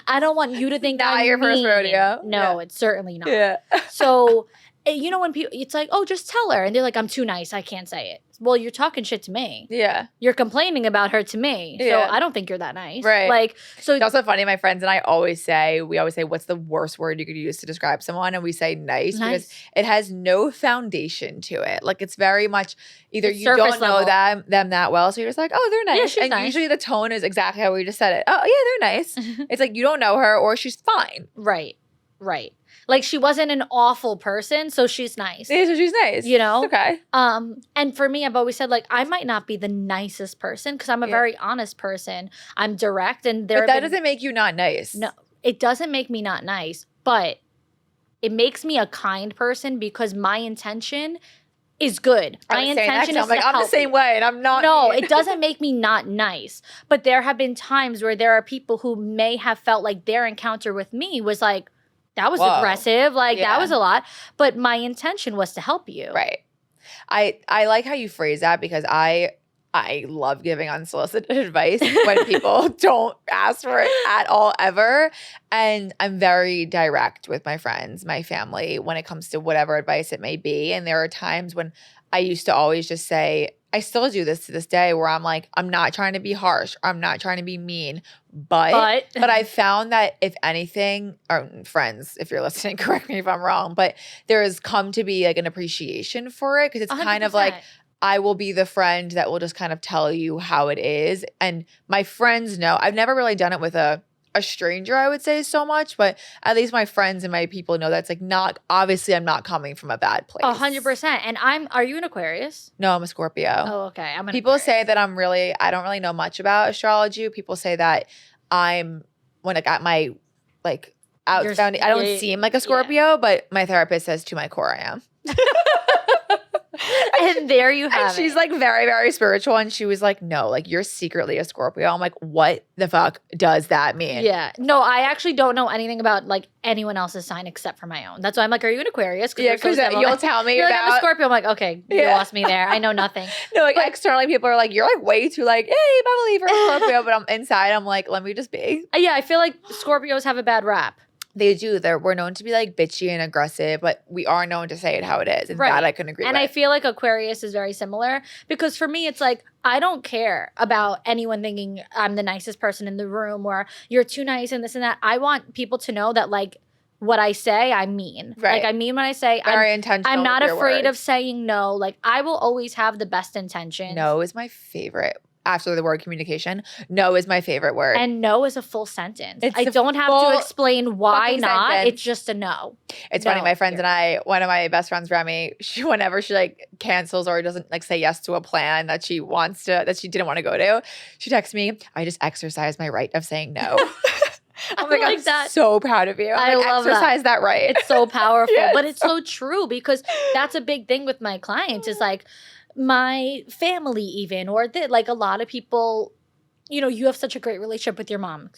I don't want you to think Not I'm your first mean. rodeo. No, it's certainly not. Yeah. So, when people, it's like, oh, just tell her. And they're like, I'm too nice. I can't say it. Well, you're talking shit to me. Yeah. You're complaining about her to me. Yeah. So I don't think you're that nice. Right. Like, so. It's also funny, my friends and I always say, what's the worst word you could use to describe someone? And we say nice because it has no foundation to it. Like it's very much either It's you don't surface know level. them that well. So you're just like, oh, they're nice. Yeah, she's and nice. usually the tone is exactly how we just said it. Oh, yeah, they're nice. It's like you don't know her or she's fine. Right. Like she wasn't an awful person, so she's nice. Yeah, so she's nice. You know? Okay. And for me, I've always said, like, I might not be the nicest person because I'm a very honest person. I'm direct, and But that doesn't make you not nice. No, it doesn't make me not nice, but it makes me a kind person because my intention is good. My intention is I'm like, to I'm the help same you. way, and I'm not. No, mean. it doesn't make me not nice. But there have been times where there are people who may have felt like their encounter with me was like, that was aggressive. Like, that was a lot. But my intention was to help you. Right. I like how you phrase that because I love giving unsolicited advice when people don't ask for it at all ever. And I'm very direct with my friends, my family, when it comes to whatever advice it may be. And there are times when I used to always just say, I still do this to this day where I'm like, I'm not trying to be harsh. I'm not trying to be mean. But I found that if anything, or friends, if you're listening, correct me if I'm wrong, but there has come to be like an appreciation for it because it's 100%. kind of like, I will be the friend that will just kind of tell you how it is. And my friends know. I've never really done it with a a stranger, I would say so much, but at least my friends and my people know that's like not, obviously I'm not coming from a bad place. 100%. And are you an Aquarius? No, I'm a Scorpio. Oh, okay. I'm an People Aquarius. say that I don't really know much about astrology. People say that when like at my like outbound, I don't seem like a Scorpio, but my therapist says to my core I am. And there you have it. She's like very, very spiritual. And she was like, no, like you're secretly a Scorpio. I'm like, what the fuck does that mean? Yeah. No, I actually don't know anything about like anyone else's sign except for my own. That's why I'm like, are you an Aquarius? Yeah, because you'll tell me you're about. Like, I'm a Scorpio. I'm like, okay, you lost me there. I know nothing. No, like externally people are like, you're like way too like, hey, I believe you're a Scorpio. But inside, I'm like, let me just be. Yeah, I feel like Scorpios have a bad rap. They do. We're known to be like bitchy and aggressive, but we are known to say it how it is. And that I can agree with. And I feel like Aquarius is very similar because for me, it's like, I don't care about anyone thinking I'm the nicest person in the room or you're too nice and this and that. I want people to know that like what I say, I mean. Right. Like I mean what I say. Very intentional. I'm not with your afraid of words. saying no. Like I will always have the best intentions. No is my favorite. After the word communication, no is my favorite word. And no is a full sentence. It's I don't have to explain why not. Sentence. It's just a no. It's funny. My friends and I, one of my best friends, Remy, whenever she like cancels or doesn't like say yes to a plan that she didn't want to go to, she texts me, I just exercised my right of saying no. I'm like, I'm that. So proud of you. I love exercise that right. It's so powerful, Yes. but it's so true because that's a big thing with my clients is like my family even, or like a lot of people, you know, you have such a great relationship with your mom.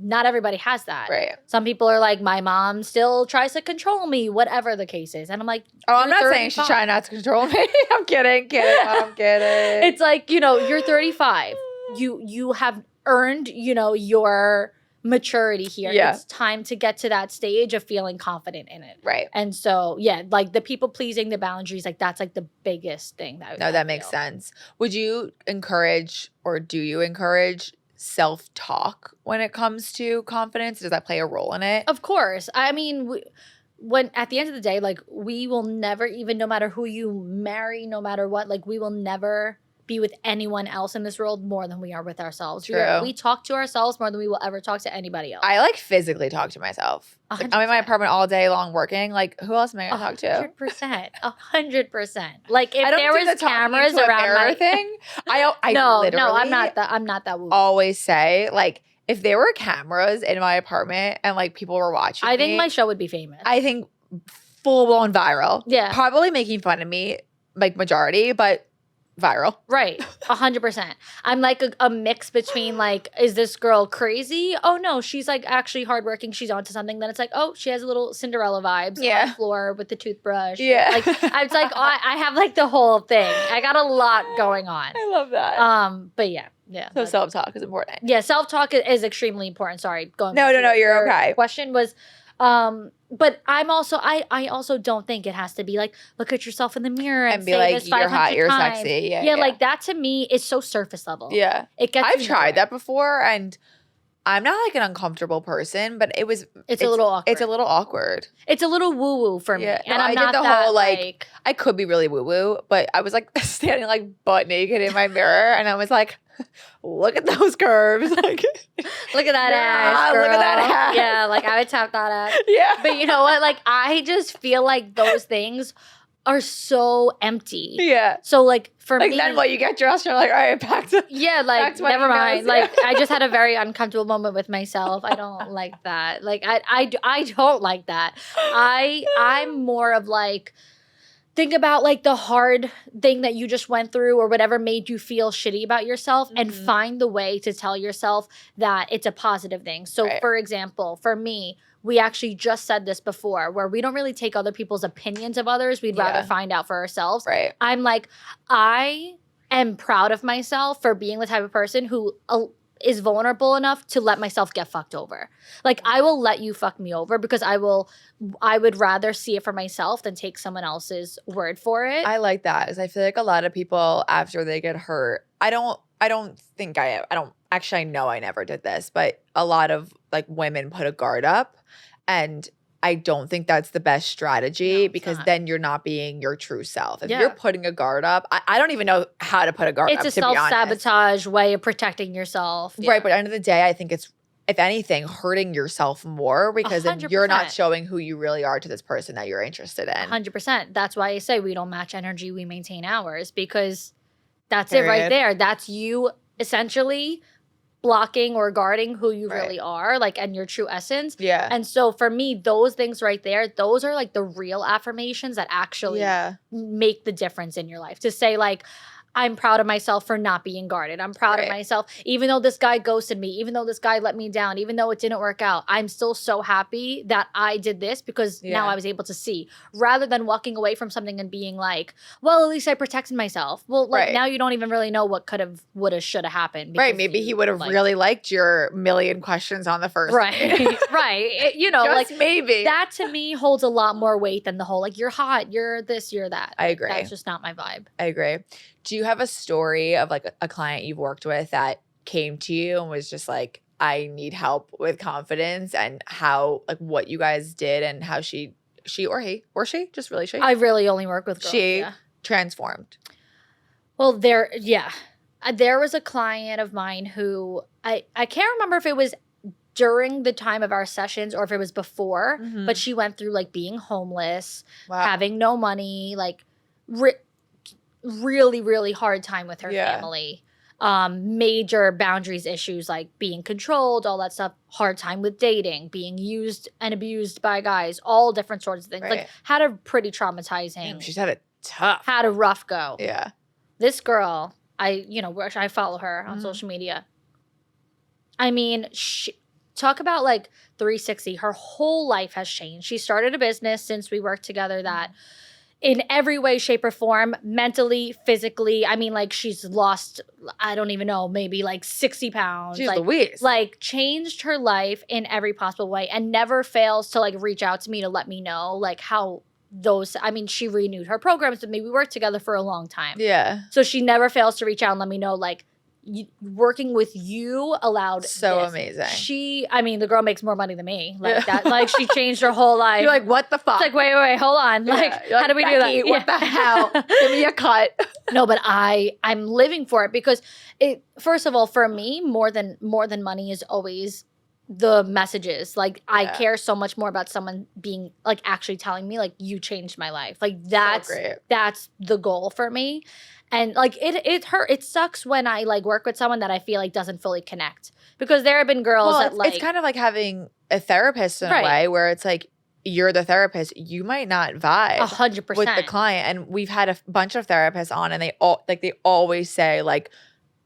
Not everybody has that. Right. Some people are like, my mom still tries to control me, whatever the case is. And I'm like, oh, I'm not saying she's trying not to control me. I'm kidding. I'm kidding. It's like, you know, you're 35. You have earned, you know, your maturity here. Yeah. It's time to get to that stage of feeling confident in it. Right. And so, yeah, like the people pleasing, the boundaries, like that's like the biggest thing that makes sense. Would you encourage or do you encourage self-talk when it comes to confidence? Does that play a role in it? Of course. I mean, when at the end of the day, like we will never, even no matter who you marry, no matter what, like we will never be with anyone else in this world more than we are with ourselves. True. We talk to ourselves more than we will ever talk to anybody else. I like physically talk to myself. Like, I'm in my apartment all day long working. Like, who else am I gonna talk to? 100%. 100%. Like if I don't there do was the cameras talking to a around mirror my thing. I no, literally I'm not that woo. always say like if there were cameras in my apartment and like people were watching I think me, my show would be famous. I think full blown viral. Yeah. Probably making fun of me, like majority, but viral. Right. 100%. I'm like a mix between like, is this girl crazy? Oh no, she's like actually hardworking. She's onto something. Then it's like, oh, she has a little Cinderella vibes on the floor with the toothbrush. Yeah. Like it's like I have like the whole thing. I got a lot going on. I love that. But yeah. Yeah. So self-talk is important. Yeah, self-talk is extremely important. Sorry. Going No, you're okay. Question was but I'm also I also don't think it has to be like look at yourself in the mirror and be say like this you're hot, 500 you're times. sexy. Yeah, like that to me is so surface level. Yeah. It gets I've me tried nowhere. that before and I'm not like an uncomfortable person, but it's a little awkward. It's a little awkward. It's a little woo-woo for me. Yeah. And No, I'm I not did the that, whole like I could be really woo-woo, but I was like standing like butt naked in my mirror and I was like, look at those curves. Like look at that ass, girl. Look at that ass. Yeah, like I would tap that ass. Yeah. But you know what? Like I just feel like those things are so empty. Yeah. So like for like me, then what you get dressed, you're like, all right, back to like what never you mind. guys- Like I just had a very uncomfortable moment with myself. I don't like that. Like I don't like that. I'm more of like think about like the hard thing that you just went through or whatever made you feel shitty about yourself and find the way to tell yourself that it's a positive thing. So for example, for me, we actually just said this before where we don't really take other people's opinions of others. We'd rather find out for ourselves. Right. I'm like, I am proud of myself for being the type of person who is vulnerable enough to let myself get fucked over. Like I will let you fuck me over because I would rather see it for myself than take someone else's word for it. I like that because I feel like a lot of people after they get hurt, I don't actually I know I never did this, but a lot of like women put a guard up and I don't think that's the best strategy because then you're not being your true self. If you're putting a guard up, I don't even know how to put a guard up. It's a to be honest. self-sabotage way of protecting yourself. Right, but at the end of the day, I think it's if anything, hurting yourself more because then you're not 100%. showing who you really are to this person that you're interested in. 100%. That's why I say we don't match energy, we maintain ours, because that's it right there. That's you essentially blocking or guarding who you really are, like, and your true essence. Yeah. And so for me, those things right there, those are like the real affirmations that actually make the difference in your life. To say like, I'm proud of myself for not being guarded. I'm proud of myself, even though this guy ghosted me, even though this guy let me down, even though it didn't work out. I'm still so happy that I did this because now I was able to see, rather than walking away from something and being like, well, at least I protected myself. Well, like now you don't even really know what could have, would have, should have happened. Right. Maybe he would have really liked your million questions on the first date. You know, just like maybe that to me holds a lot more weight than the whole, like, you're hot, you're this, you're that. I agree. That's just not my vibe. I agree. Do you have a story of like a client you've worked with that came to you and was just like, I need help with confidence, and how, like, what you guys did and how she or he, or she, just really she? I really only work with girls. She transformed. Well, there was a client of mine who I can't remember if it was during the time of our sessions or if it was before, but she went through like being homeless, having no money, like really, really hard time with her family. Major boundaries issues, like being controlled, all that stuff, hard time with dating, being used and abused by guys, all different sorts of things. Like, had a pretty traumatizing. Damn, she's had it tough. Had a rough go. Yeah. This girl, I follow her on social media. I mean, talk about like 360. Her whole life has changed. She started a business since we worked together that in every way, shape, or form, mentally, physically, I mean, like, she's lost, I don't even know, maybe like 60 pounds. She's like, Louise. Like, changed her life in every possible way and never fails to like reach out to me to let me know like how she renewed her programs with me. We worked together for a long time. Yeah. So she never fails to reach out and let me know like, working with you allowed amazing. The girl makes more money than me. Like that. Like, she changed her whole life. You're like, what the fuck? It's like, wait, hold on. Like, how do we do that? What the hell? Give me a cut. No, but I'm living for it because first of all, for me, more than money is always the messages. Like, I care so much more about someone being like actually telling me like, you changed my life. Like, that's the goal for me. And like it sucks when I like work with someone that I feel like doesn't fully connect, because there have been girls that like, it's kind of like having a therapist in a way where it's like, you're the therapist, you might not vibe 100% with the client. And we've had a bunch of therapists on, and they always say like,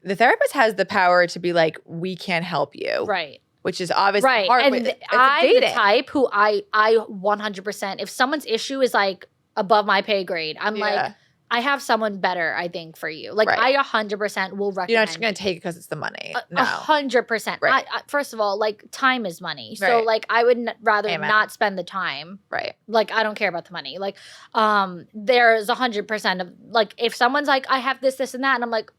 the therapist has the power to be like, we can't help you, right? Which is obviously hard. And I'm the type who I 100%, if someone's issue is like above my pay grade, I'm like, I have someone better, I think, for you. Like, I 100% will recommend. You're not just going to take it because it's the money. No. 100%. Right. First of all, like, time is money. So, like, I would rather not spend the time. Right. Like, I don't care about the money. Like, there's 100% of, like, if someone's like, I have this, and that, and I'm like,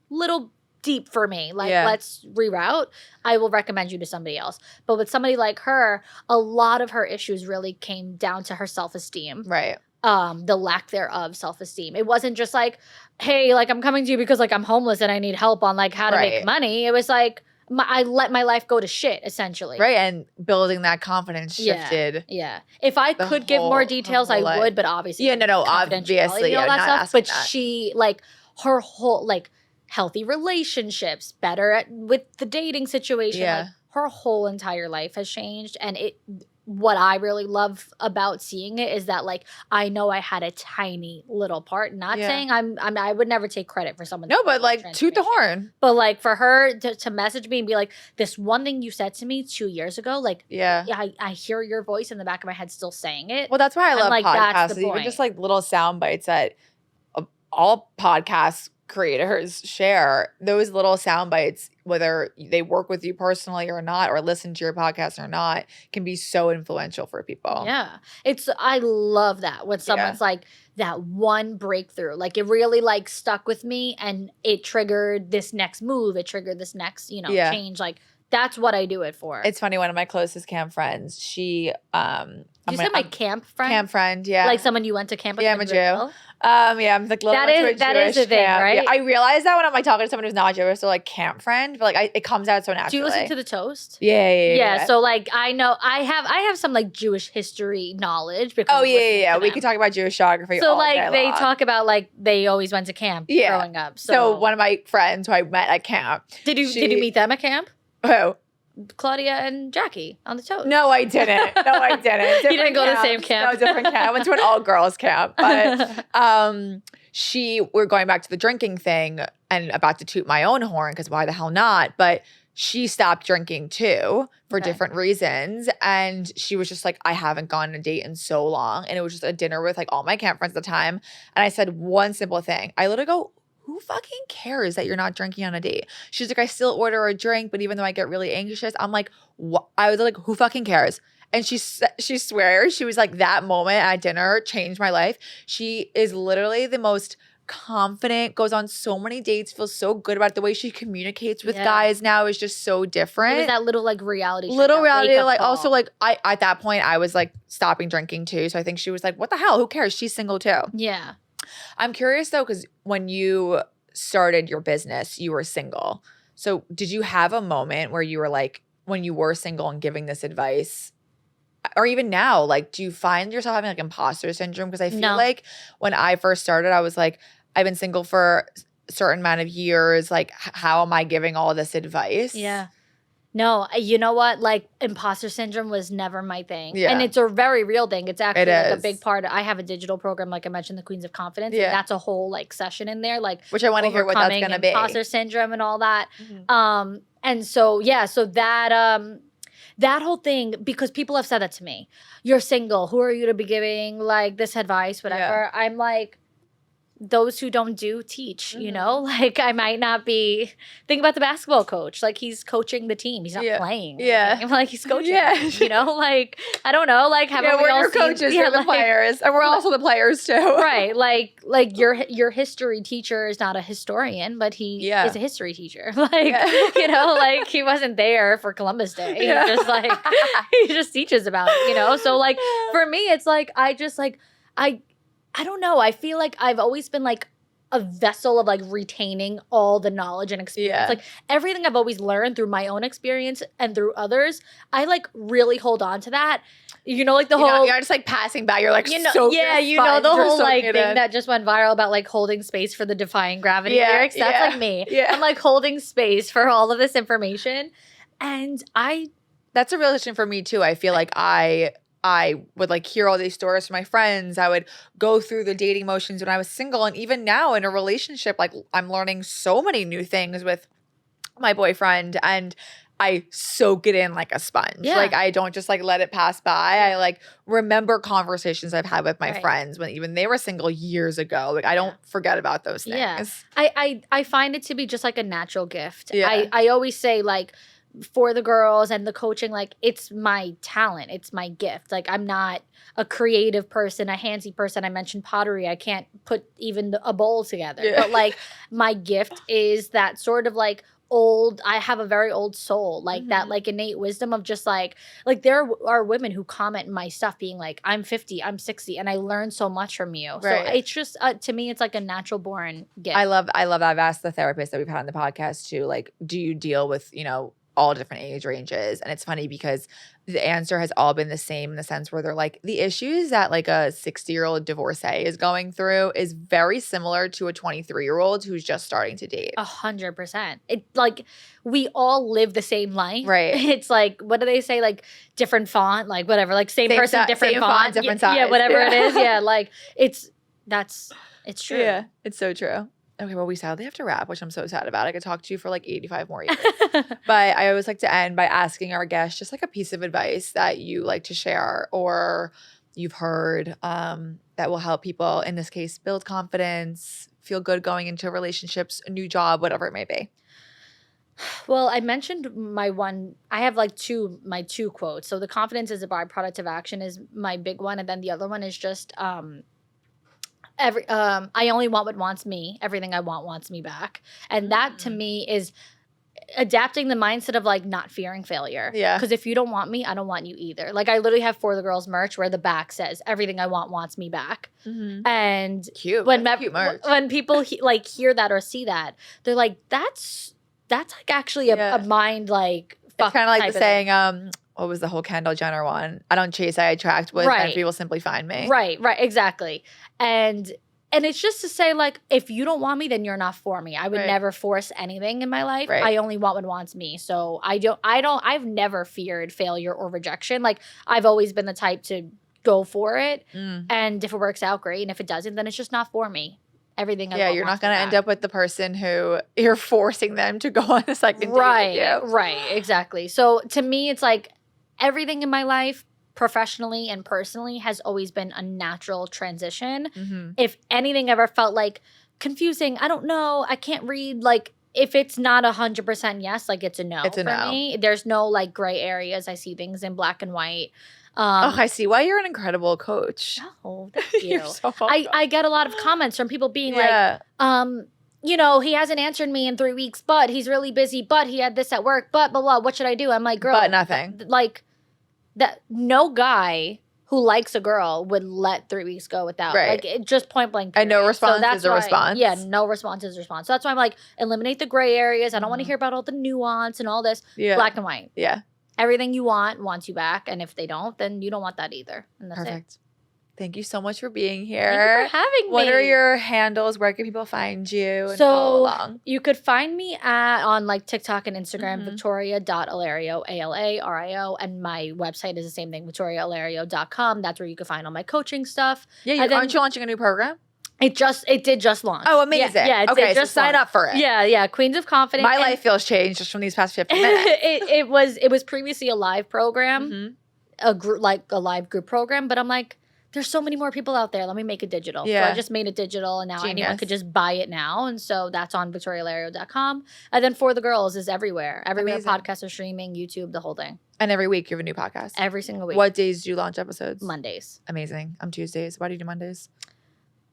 little deep for me. Like, let's reroute. I will recommend you to somebody else. But with somebody like her, a lot of her issues really came down to her self-esteem. Right. The lack thereof self-esteem. It wasn't just like, hey, like, I'm coming to you because like I'm homeless and I need help on like how to make money. It was like, I let my life go to shit, essentially. Right, and building that confidence shifted. Yeah. If I could give more details, I would, but obviously. Yeah, no, obviously. All that stuff. But that. She, like, her whole, like, healthy relationships, better with the dating situation. Yeah. Like, her whole entire life has changed. And what I really love about seeing it is that, like, I know I had a tiny little part. Not saying I would never take credit for someone. No, but like, toot the horn. But like, for her to message me and be like, this one thing you said to me 2 years ago, like, I hear your voice in the back of my head still saying it. Well, that's why I love like, podcasts. Even just like little sound bites that all podcasts creators share, those little sound bites, whether they work with you personally or not, or listen to your podcast or not, can be so influential for people. Yeah. I love that when someone's like, that one breakthrough, like, it really like stuck with me and it triggered this next move. It triggered this next, change. Like, That's what I do it for. It's funny. One of my closest camp friends, she, you said my camp friend? Camp friend, yeah. Like someone you went to camp with? Yeah, I'm a Jew. Real? Yeah, I'm like that is the thing, camp. right? Yeah, I realize that when I'm like talking to someone who's not Jewish, so like camp friend, but like it comes out so naturally. Do you listen to the toast? Yeah. So like I know I have some like Jewish history knowledge because We could talk about Jewish geography. So all like day they long. talk about like they always went to camp growing up. So one of my friends who I met at camp. Did you meet them at camp? Who? Claudia and Jackie on the toast. No, I didn't. Different you didn't go to the same camp. No, different camp. I went to an all-girls camp. But we're going back to the drinking thing and about to toot my own horn because why the hell not? But she stopped drinking too for different reasons. And she was just like, I haven't gone on a date in so long. And it was just a dinner with like all my camp friends at the time. And I said one simple thing. I literally go, who fucking cares that you're not drinking on a date? She's like, I still order a drink, but even though I get really anxious, I'm like, what? I was like, who fucking cares? And she swears, she was like, that moment at dinner changed my life. She is literally the most confident, goes on so many dates, feels so good about it. The way she communicates with guys now is just so different. It was that little like reality show. Little reality, like call. Also like I at that point I was like stopping drinking too. So I think she was like, what the hell? Who cares? She's single too. Yeah. I'm curious though, because when you started your business, you were single. So did you have a moment where you were like, when you were single and giving this advice, or even now, like, do you find yourself having like imposter syndrome? Because I feel like when I first started, I was like, I've been single for a certain amount of years. Like, how am I giving all this advice? Yeah. No, you know what? Like, imposter syndrome was never my thing. Yeah. And it's a very real thing. It's actually like a big part. I have a digital program, like I mentioned, the Queens of Confidence. Yeah. And that's a whole like session in there. Like, which I want to hear what that's going to be. Imposter syndrome and all that. Mm-hmm. And so, so that whole thing, because people have said that to me. You're single. Who are you to be giving like this advice, whatever? Yeah. I'm like, those who don't do teach, you know, like I might not be. Think about the basketball coach. Like he's coaching the team. He's not playing. Yeah. I'm like he's coaching. Yeah. You know, like I don't know. Like haven't we we're all your seen, coaches, you're the players, and we're also the players too. Right. Like your history teacher is not a historian, but he is a history teacher. Like you know, like he wasn't there for Columbus Day. He just like he just teaches about it. You know, so like for me, it's like I don't know. I feel like I've always been like a vessel of like retaining all the knowledge and experience. Yeah. Like everything I've always learned through my own experience and through others, I like really hold on to that. You know, like the whole you're just like passing by. You're like, you know, the whole like thing that just went viral about like holding space for the defying gravity lyrics. That's like me. Yeah. I'm like holding space for all of this information. And that's a realization for me too. I feel like I would like hear all these stories from my friends. I would go through the dating motions when I was single. And even now in a relationship, like I'm learning so many new things with my boyfriend and I soak it in like a sponge. Yeah. Like I don't just like let it pass by. I like remember conversations I've had with my friends when even they were single years ago. Like I don't forget about those things. Yeah. I find it to be just like a natural gift. Yeah. I always say like, for the girls and the coaching, like it's my talent. It's my gift. Like I'm not a creative person, a handsy person. I mentioned pottery. I can't put even a bowl together. Yeah. But like my gift is that sort of like I have a very old soul, like that like innate wisdom of just like there are women who comment my stuff being like, I'm 50, I'm 60, and I learned so much from you. Right. So it's just, to me, it's like a natural born gift. I love I've asked the therapist that we've had on the podcast too, like, do you deal with, you know, all different age ranges? And it's funny because the answer has all been the same in the sense where they're like, the issues that like a 60-year-old divorcee is going through is very similar to a 23-year-old who's just starting to date. 100%. It like we all live the same life. Right. It's like, what do they say? Like different font, like whatever, like same person, different font, different size. Yeah, whatever it is. Yeah, like it's true. Yeah, it's so true. Okay, well, we sadly have to wrap, which I'm so sad about. I could talk to you for like 85 more years. But I always like to end by asking our guests just like a piece of advice that you like to share or you've heard that will help people, in this case, build confidence, feel good going into relationships, a new job, whatever it may be. Well, I mentioned I have like my two quotes. So the confidence is a byproduct of action is my big one. And then the other one is just I only want what wants me. Everything I want wants me back. And that to me is adapting the mindset of like not fearing failure. Yeah. Because if you don't want me, I don't want you either. Like I literally have For the Girls merch where the back says everything I want wants me back. And Cute. when That's cute merch. when people like hear that or see that, they're like, that's like actually a mind like It's kind of like the thing. saying, what was the whole Kendall Jenner one? I don't chase, I attract. With and people simply find me. Right, exactly. And it's just to say, like, if you don't want me, then you're not for me. I would never force anything in my life. Right. I only want what wants me. So I've never feared failure or rejection. Like, I've always been the type to go for it. And if it works out, great. And if it doesn't, then it's just not for me. Everything I want you're not wants going to me end back. up with the person who you're forcing them to go on a second date with you. Right, exactly. So to me, it's like everything in my life, professionally and personally, has always been a natural transition. If anything ever felt like confusing, I don't know, I can't read, like if it's not 100% yes, like it's a no for me. There's no like gray areas. I see things in black and white. I see why you're an incredible coach. Oh, thank you. You're so I get a lot of comments from people being like, you know, he hasn't answered me in 3 weeks, but he's really busy, but he had this at work, but blah, blah, what should I do? I'm like, girl. But nothing. Like, that no guy who likes a girl would let 3 weeks go without. Like, it just point blank. And no response is a response. Yeah, no response is a response. So that's why I'm like, eliminate the gray areas. I don't want to hear about all the nuance and all this. Yeah. Black and white. Yeah. Everything you want wants you back. And if they don't, then you don't want that either. And that's Perfect. it. Thank you so much for being here. Thank you for having me. What are your handles? Where can people find you and so follow along? You could find me on like TikTok and Instagram, Victoria.Alario, Alario, and my website is the same thing, VictoriaAlario.com. That's where you can find all my coaching stuff. Yeah, aren't you launching a new program? It did just launch. Oh, amazing. Yeah, okay, so sign up for it. Yeah, Queens of Confidence. My life feels changed just from these past 50 minutes. it was previously a live program, a live group program, but I'm like, there's so many more people out there. Let me make it digital. Yeah. So I just made it digital, and now anyone could just buy it now. And so that's on VictoriaAlario.com. And then For the Girls is everywhere. Everywhere podcasts are streaming, YouTube, the whole thing. And every week you have a new podcast? Every single week. What days do you launch episodes? Mondays. Amazing. I'm Tuesdays. Why do you do Mondays?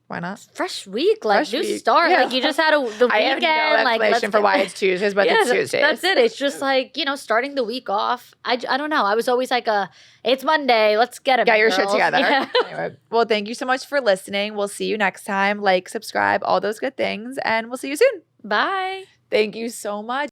Why not? Fresh week, like new start. Yeah. Like you just had the weekend. I have no explanation for why it's Tuesdays, but it's Tuesdays. That's it. It's just like, you know, starting the week off. I don't know. I was always like it's Monday. Let's get it. Get your shit together. Yeah. Anyway, well, thank you so much for listening. We'll see you next time. Like, subscribe, all those good things, and we'll see you soon. Bye. Thank you so much.